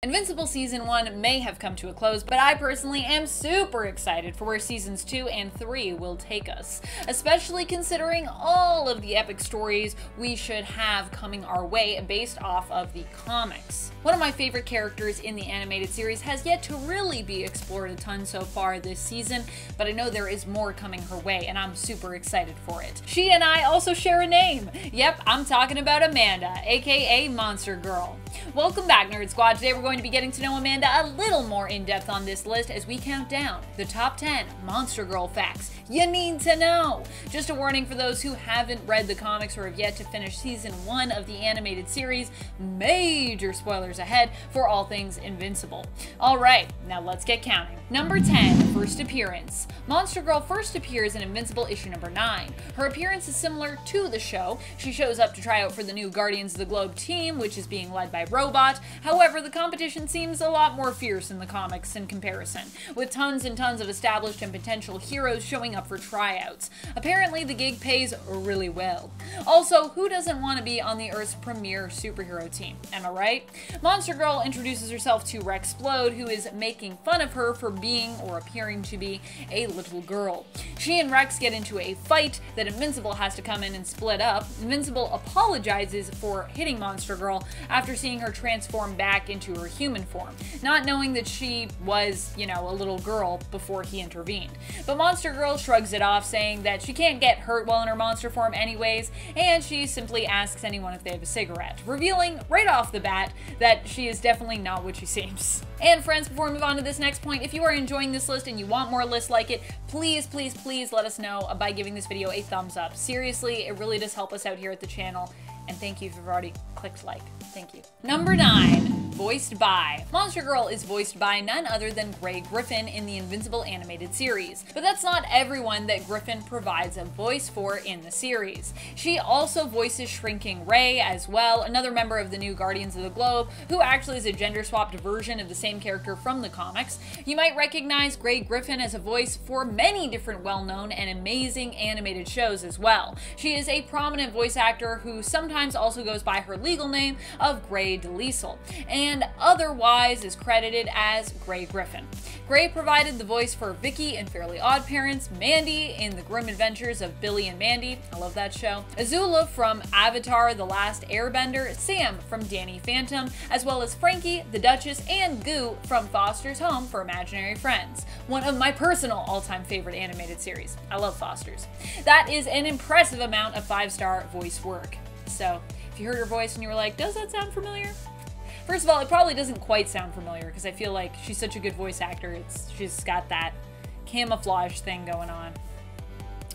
Invincible Season 1 may have come to a close, but I personally am super excited for where Seasons 2 and 3 will take us, especially considering all of the epic stories we should have coming our way based off of the comics. One of my favorite characters in the animated series has yet to really be explored a ton so far this season, but I know there is more coming her way, and I'm super excited for it. She and I also share a name. Yep, I'm talking about Amanda, aka Monster Girl. Welcome back, Nerd Squad. Today we're going to be getting to know Amanda a little more in depth on this list as we count down the top 10 Monster Girl facts you need to know. Just a warning for those who haven't read the comics or have yet to finish Season 1 of the animated series, major spoilers ahead for all things Invincible. Alright, now let's get counting. Number 10, first appearance. Monster Girl first appears in Invincible issue number 9. Her appearance is similar to the show. She shows up to try out for the new Guardians of the Globe team, which is being led by Robot. However, the competition seems a lot more fierce in the comics in comparison, with tons and tons of established and potential heroes showing up for tryouts. Apparently, the gig pays really well. Also, who doesn't want to be on the Earth's premier superhero team? Am I right? Monster Girl introduces herself to Rexplode, who is making fun of her for being or appearing to be a little girl. She and Rex get into a fight that Invincible has to come in and split up. Invincible apologizes for hitting Monster Girl after seeing her transform back into her human form, not knowing that she was, a little girl before he intervened. But Monster Girl shrugs it off, saying that she can't get hurt while in her monster form anyways, and she simply asks anyone if they have a cigarette, revealing right off the bat that she is definitely not what she seems. And friends, before we move on to this next point, if you are enjoying this list and you want more lists like it, please let us know by giving this video a thumbs up. Seriously, it really does help us out here at the channel. And thank you if you've already clicked like. Thank you. Number 9, voiced by. Monster Girl is voiced by none other than Grey Griffin in the Invincible animated series. But that's not everyone that Griffin provides a voice for in the series. She also voices Shrinking Ray as well, another member of the new Guardians of the Globe, who actually is a gender-swapped version of the same character from the comics. You might recognize Grey Griffin as a voice for many different well-known and amazing animated shows as well. She is a prominent voice actor who sometimes also goes by her legal name of Grey DeLisle, and otherwise is credited as Grey Griffin. Grey provided the voice for Vicky in Fairly Odd Parents, Mandy in The Grim Adventures of Billy and Mandy, I love that show, Azula from Avatar: The Last Airbender, Sam from Danny Phantom, as well as Frankie, the Duchess, and Goo from Foster's Home for Imaginary Friends, one of my personal all-time favorite animated series. I love Foster's. That is an impressive amount of 5-star voice work. So, if you heard her voice and you were like, does that sound familiar? First of all, it probably doesn't quite sound familiar because I feel like she's such a good voice actor. She's got that camouflage thing going on.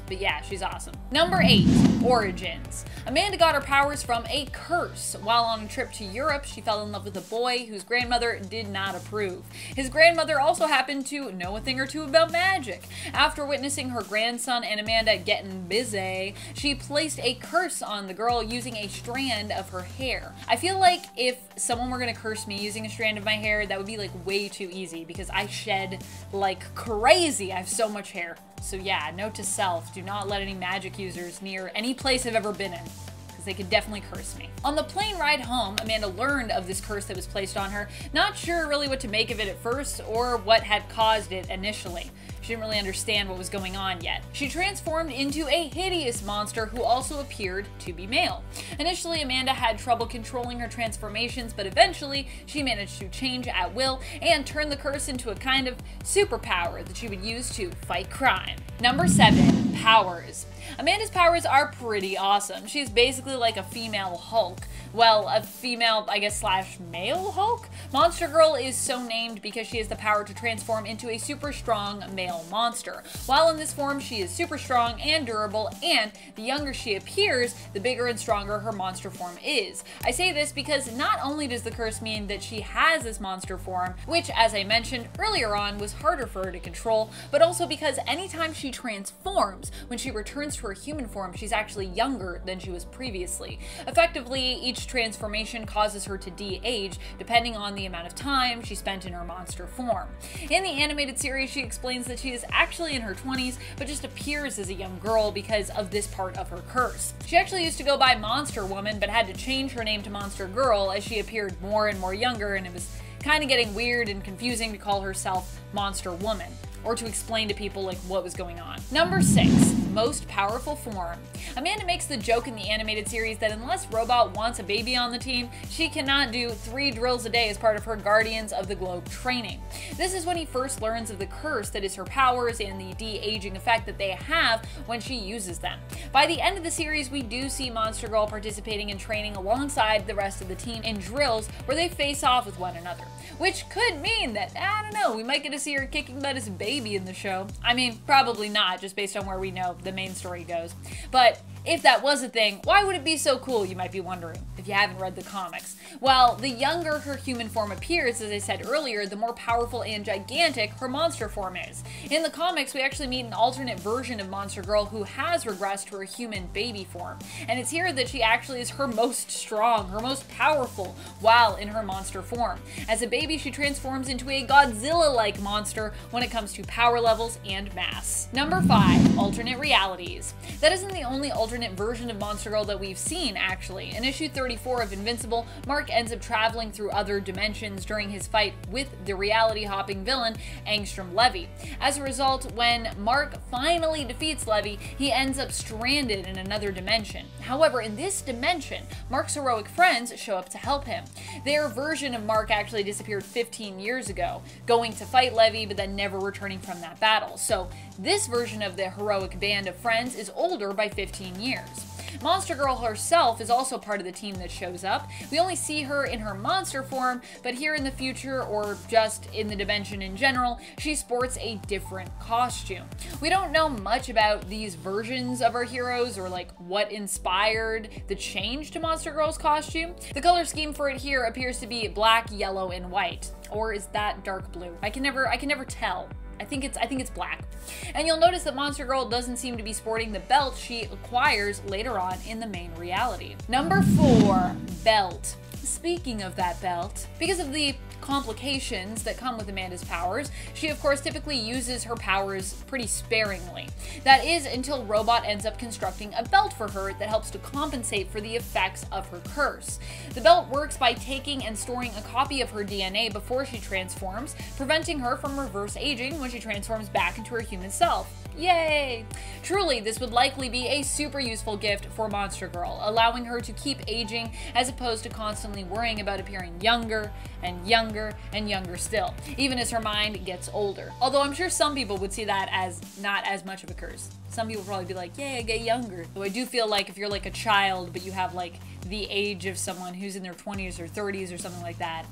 But yeah, she's awesome. Number 8, origins. Amanda got her powers from a curse. While on a trip to Europe, she fell in love with a boy whose grandmother did not approve. His grandmother also happened to know a thing or two about magic. After witnessing her grandson and Amanda getting busy, she placed a curse on the girl using a strand of her hair. I feel like if someone were gonna curse me using a strand of my hair, that would be like way too easy because I shed like crazy. I have so much hair. So yeah, note to self, do not let any magic users near any place I've ever been in, because they could definitely curse me. On the plane ride home, Amanda learned of this curse that was placed on her, not sure really what to make of it at first, or what had caused it initially. She didn't really understand what was going on yet. She transformed into a hideous monster who also appeared to be male. Initially, Amanda had trouble controlling her transformations, but eventually she managed to change at will and turn the curse into a kind of superpower that she would use to fight crime. Number 7, powers. Amanda's powers are pretty awesome. She's basically like a female Hulk. Well, a female, I guess, / male Hulk? Monster Girl is so named because she has the power to transform into a super strong male monster. While in this form, she is super strong and durable, and the younger she appears, the bigger and stronger her monster form is. I say this because not only does the curse mean that she has this monster form, which, as I mentioned earlier on, was harder for her to control, but also because anytime she transforms, when she returns to her human form, she's actually younger than she was previously. Effectively, each transformation causes her to de-age, depending on the amount of time she spent in her monster form. In the animated series, she explains that she is actually in her 20s, but just appears as a young girl because of this part of her curse. She actually used to go by Monster Woman, but had to change her name to Monster Girl as she appeared more and more younger, and it was kind of getting weird and confusing to call herself Monster Woman, or to explain to people like what was going on. Number 6, most powerful form. Amanda makes the joke in the animated series that unless Robot wants a baby on the team, she cannot do 3 drills a day as part of her Guardians of the Globe training. This is when he first learns of the curse that is her powers and the de-aging effect that they have when she uses them. By the end of the series, we do see Monster Girl participating in training alongside the rest of the team in drills where they face off with one another, which could mean that, I don't know, we might get to see her kicking butt as a baby in the show. I mean, probably not, just based on where we know the main story goes. But if that was a thing, why would it be so cool, you might be wondering, if you haven't read the comics? Well, the younger her human form appears, as I said earlier, the more powerful and gigantic her monster form is. In the comics, we actually meet an alternate version of Monster Girl who has regressed to her human baby form. And it's here that she actually is her most strong, her most powerful, while in her monster form. As a baby, she transforms into a Godzilla-like monster when it comes to power levels and mass. Number 5, alternate realities. That isn't the only alternate version of Monster Girl that we've seen, actually. In issue 34 of Invincible, Mark ends up traveling through other dimensions during his fight with the reality-hopping villain, Angstrom Levy. As a result, when Mark finally defeats Levy, he ends up stranded in another dimension. However, in this dimension, Mark's heroic friends show up to help him. Their version of Mark actually disappeared 15 years ago, going to fight Levy, but then never returning from that battle. So this version of the heroic band of friends is older by 15 years. Monster Girl herself is also part of the team that shows up. We only see her in her monster form, but here in the future, or just in the dimension in general, she sports a different costume. We don't know much about these versions of our heroes or like what inspired the change to Monster Girl's costume. The color scheme for it here appears to be black, yellow, and white. Or is that dark blue? I can never tell. I think it's black. And you'll notice that Monster Girl doesn't seem to be sporting the belt she acquires later on in the main reality. Number 4, belt. Speaking of that belt, because of the complications that come with Amanda's powers, she of course typically uses her powers pretty sparingly. That is until Robot ends up constructing a belt for her that helps to compensate for the effects of her curse. The belt works by taking and storing a copy of her DNA before she transforms, preventing her from reverse aging when she transforms back into her human self. Yay! Truly, this would likely be a super useful gift for Monster Girl, allowing her to keep aging as opposed to constantly worrying about appearing younger and younger and younger still, even as her mind gets older. Although I'm sure some people would see that as not as much of a curse. Some people would probably be like, yay, I get younger. Though I do feel like if you're like a child, but you have like the age of someone who's in their 20s or 30s or something like that,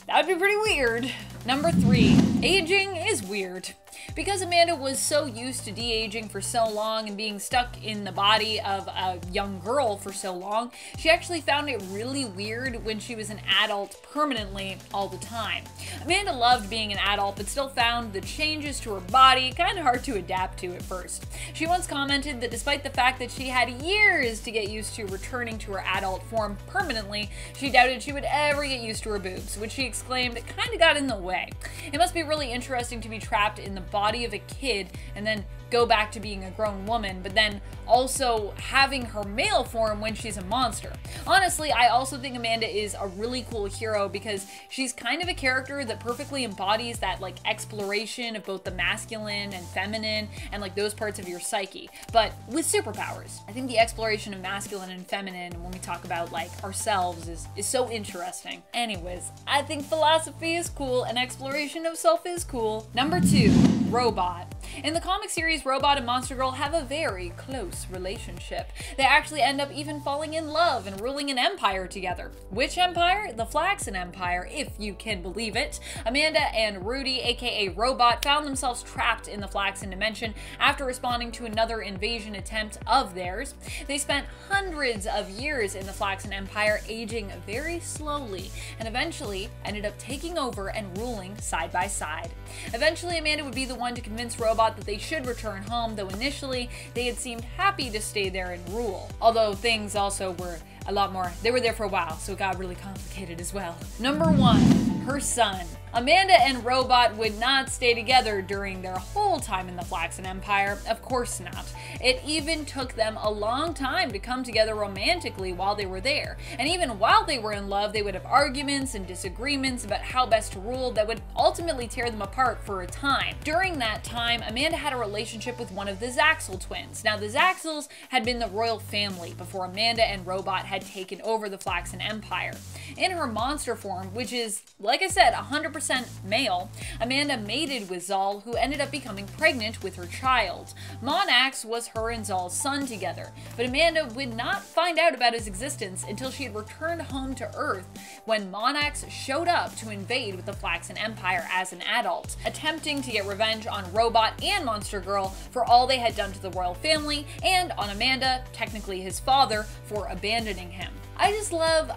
that would be pretty weird. Number 3, aging is weird. Because Amanda was so used to de-aging for so long and being stuck in the body of a young girl for so long, she actually found it really weird when she was an adult permanently all the time. Amanda loved being an adult, but still found the changes to her body kind of hard to adapt to at first. She once commented that despite the fact that she had years to get used to returning to her adult form permanently, she doubted she would ever get used to her boobs, which she exclaimed kind of got in the way. It must be really interesting to be trapped in the body of a kid and then go back to being a grown woman, but then also having her male form when she's a monster. Honestly, I also think Amanda is a really cool hero because she's kind of a character that perfectly embodies that like exploration of both the masculine and feminine and like those parts of your psyche, but with superpowers. I think the exploration of masculine and feminine when we talk about like ourselves is so interesting. Anyways, I think philosophy is cool and exploration of self is cool. Number 2, Robot. In the comic series, Robot and Monster Girl have a very close relationship. They actually end up even falling in love and ruling an empire together. Which empire? The Flaxen Empire, if you can believe it. Amanda and Rudy, aka Robot, found themselves trapped in the Flaxen dimension after responding to another invasion attempt of theirs. They spent hundreds of years in the Flaxen Empire, aging very slowly, and eventually ended up taking over and ruling side by side. Eventually, Amanda would be the one to convince Robot that they should return home, though initially they had seemed happy to stay there and rule. Although things also were a lot more, they were there for a while, so it got really complicated as well. Number 1, her son. Amanda and Robot would not stay together during their whole time in the Flaxen Empire, of course not. It even took them a long time to come together romantically while they were there, and even while they were in love, they would have arguments and disagreements about how best to rule that would ultimately tear them apart for a time. During that time, Amanda had a relationship with one of the Zaxel twins. Now, the Zaxels had been the royal family before Amanda and Robot had taken over the Flaxen Empire. In her monster form, which is, like I said, 100% male, Amanda mated with Zal, who ended up becoming pregnant with her child. Monax was her and Zal's son together, but Amanda would not find out about his existence until she had returned home to Earth when Monax showed up to invade with the Flaxen Empire as an adult, attempting to get revenge on Robot and Monster Girl for all they had done to the royal family, and on Amanda, technically his father, for abandoning him. I just love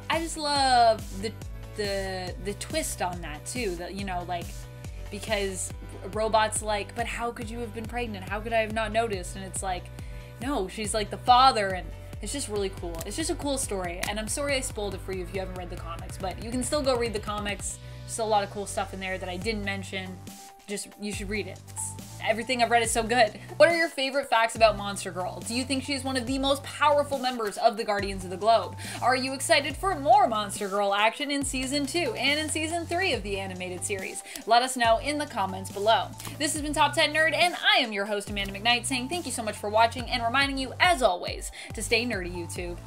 the twist on that too, that, you know, like, because Robot's like, but how could you have been pregnant? How could I have not noticed? And it's like, no, she's like the father, and it's just really cool. It's just a cool story, and I'm sorry I spoiled it for you if you haven't read the comics, but you can still go read the comics. Still a lot of cool stuff in there that I didn't mention. Just, you should read it. Everything I've read is so good. What are your favorite facts about Monster Girl? Do you think she's one of the most powerful members of the Guardians of the Globe? Are you excited for more Monster Girl action in Season 2 and in Season 3 of the animated series? Let us know in the comments below. This has been Top 10 Nerd, and I am your host, Amanda McKnight, saying thank you so much for watching and reminding you, as always, to stay nerdy, YouTube.